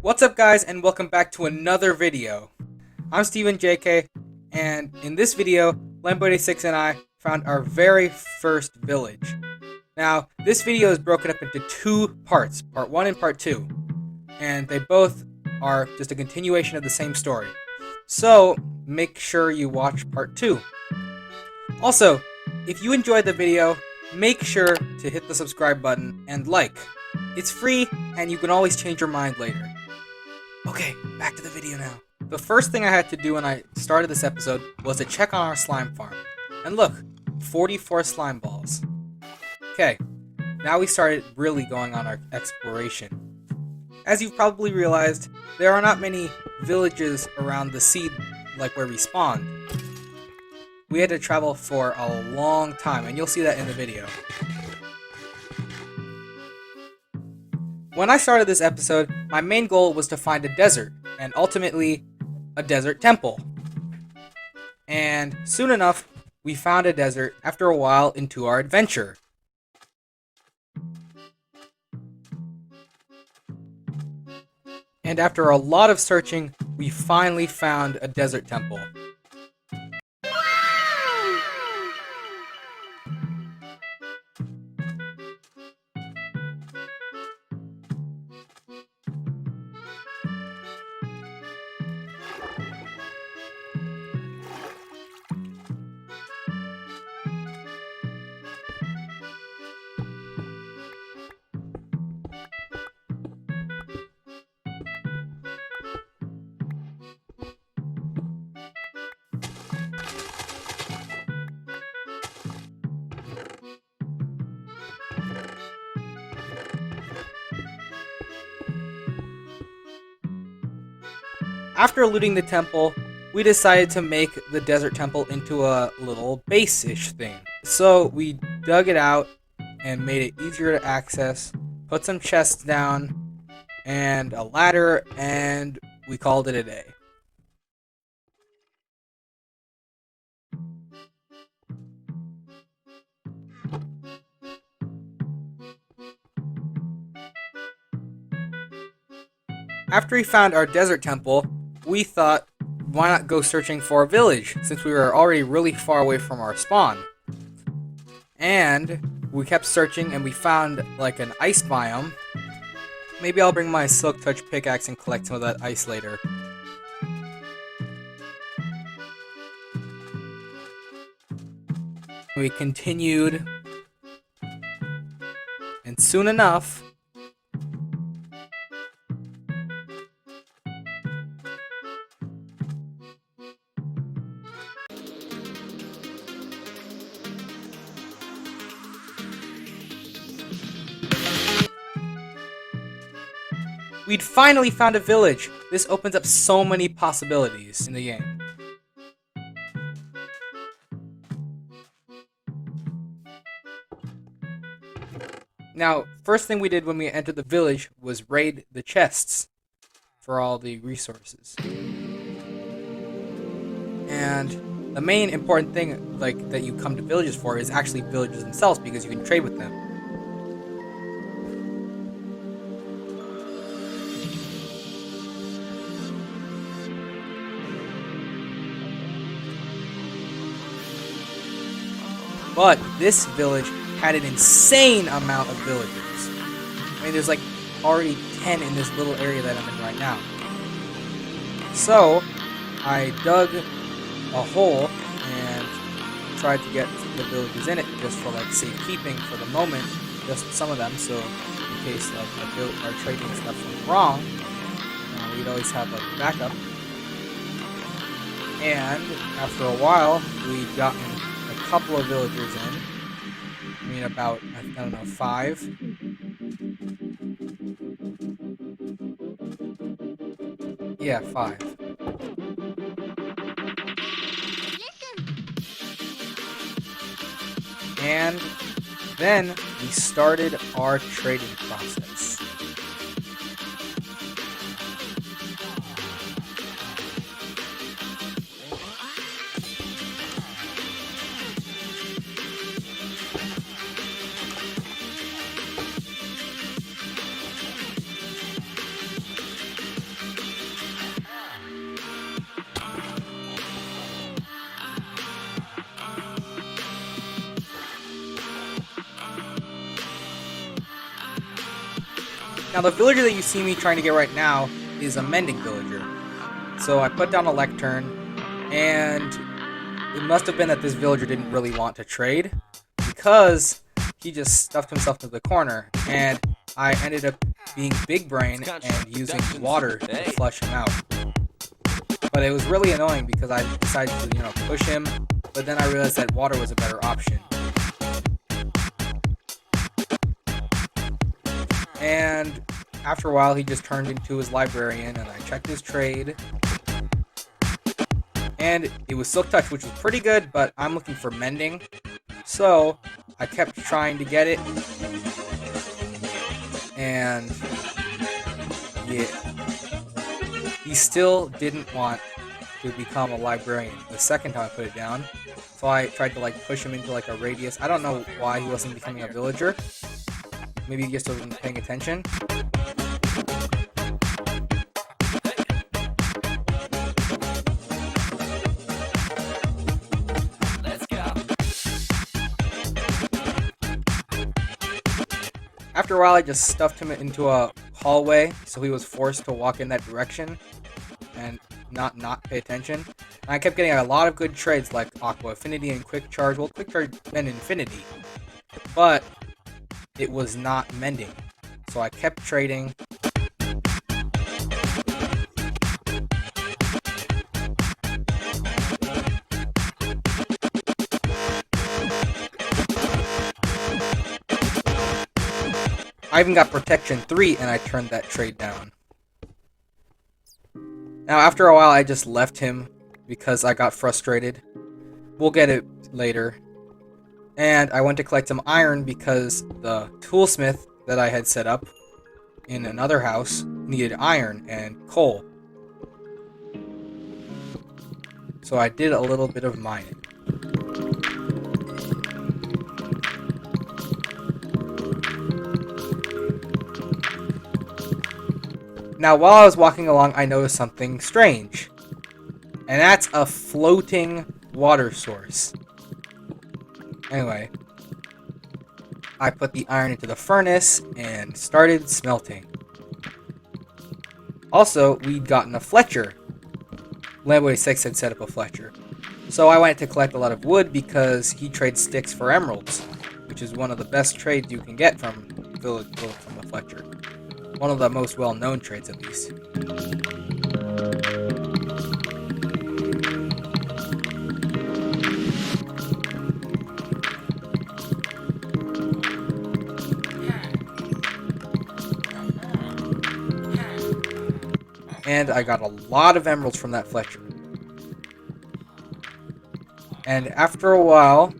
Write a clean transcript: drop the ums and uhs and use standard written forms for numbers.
What's up guys, and welcome back to another video. I'm StephenJK, and in this video, Lambo86 and I found our very first village. Now, this video is broken up into two parts, part 1 and part 2, and they both are just a continuation of the same story. So, make sure you watch part 2. Also, if you enjoyed the video, make sure to hit the subscribe button and like. It's free, and you can always change your mind later. Okay, back to the video now. The first thing I had to do when I started this episode was to check on our slime farm. And look, 44 slime balls. Okay, now we started really going on our exploration. As you've probably realized, there are not many villages around the sea like where we spawned. We had to travel for a long time, and you'll see that in the video. When I started this episode, my main goal was to find a desert, and ultimately, a desert temple. And soon enough, we found a desert after a while into our adventure. And after a lot of searching, we finally found a desert temple. After looting the temple, we decided to make the desert temple into a little base-ish thing. So we dug it out and made it easier to access, put some chests down, and a ladder, and we called it a day. After we found our desert temple, we thought, why not go searching for a village, since we were already really far away from our spawn. And we kept searching, and we found like an ice biome. Maybe I'll bring my Silk Touch pickaxe and collect some of that ice later. We continued, and soon enough, we'd finally found a village. This opens up so many possibilities in the game. Now, first thing we did when we entered the village was raid the chests for all the resources. And the main important thing that you come to villages for is actually villages themselves, because you can trade with them. But this village had an insane amount of villagers. I mean, there's like already 10 in this little area that I'm in right now. So, I dug a hole and tried to get the villagers in it just for like safekeeping for the moment, just some of them, so in case like our trading stuff went wrong, we'd always have like backup. And after a while, we'd gotten a couple of villagers in. I mean, about, I don't know, 5. Yeah, 5. And then we started our trading process. Now, the villager that you see me trying to get right now is a mending villager. So I put down a lectern, and it must have been that this villager didn't really want to trade, because he just stuffed himself into the corner, and I ended up being big brain and using water to flush him out. But it was really annoying because I decided to, push him, but then I realized that water was a better option. And after a while, he just turned into his librarian, and I checked his trade. And it was Silk Touch, which was pretty good, but I'm looking for mending. So I kept trying to get it. And yeah, he still didn't want to become a librarian the second time I put it down. So I tried to push him into a radius. I don't know why he wasn't becoming a villager. Maybe he just wasn't paying attention. After a while, I just stuffed him into a hallway, so he was forced to walk in that direction and not pay attention. And I kept getting a lot of good trades like Aqua Affinity and Quick Charge. Well, Quick Charge meant Infinity, but it was not mending. So I kept trading. I even got Protection 3, and I turned that trade down. Now, after a while, I just left him because I got frustrated. We'll get it later. And I went to collect some iron because the toolsmith that I had set up in another house needed iron and coal. So I did a little bit of mining. Now, while I was walking along, I noticed something strange. And that's a floating water source. Anyway, I put the iron into the furnace and started smelting. Also, we'd gotten a Fletcher. Lambo86 had set up a Fletcher. So I went to collect a lot of wood because he trades sticks for emeralds, which is one of the best trades you can get from a Fletcher. One of the most well-known trades, at least. And I got a lot of emeralds from that Fletcher. And after a while,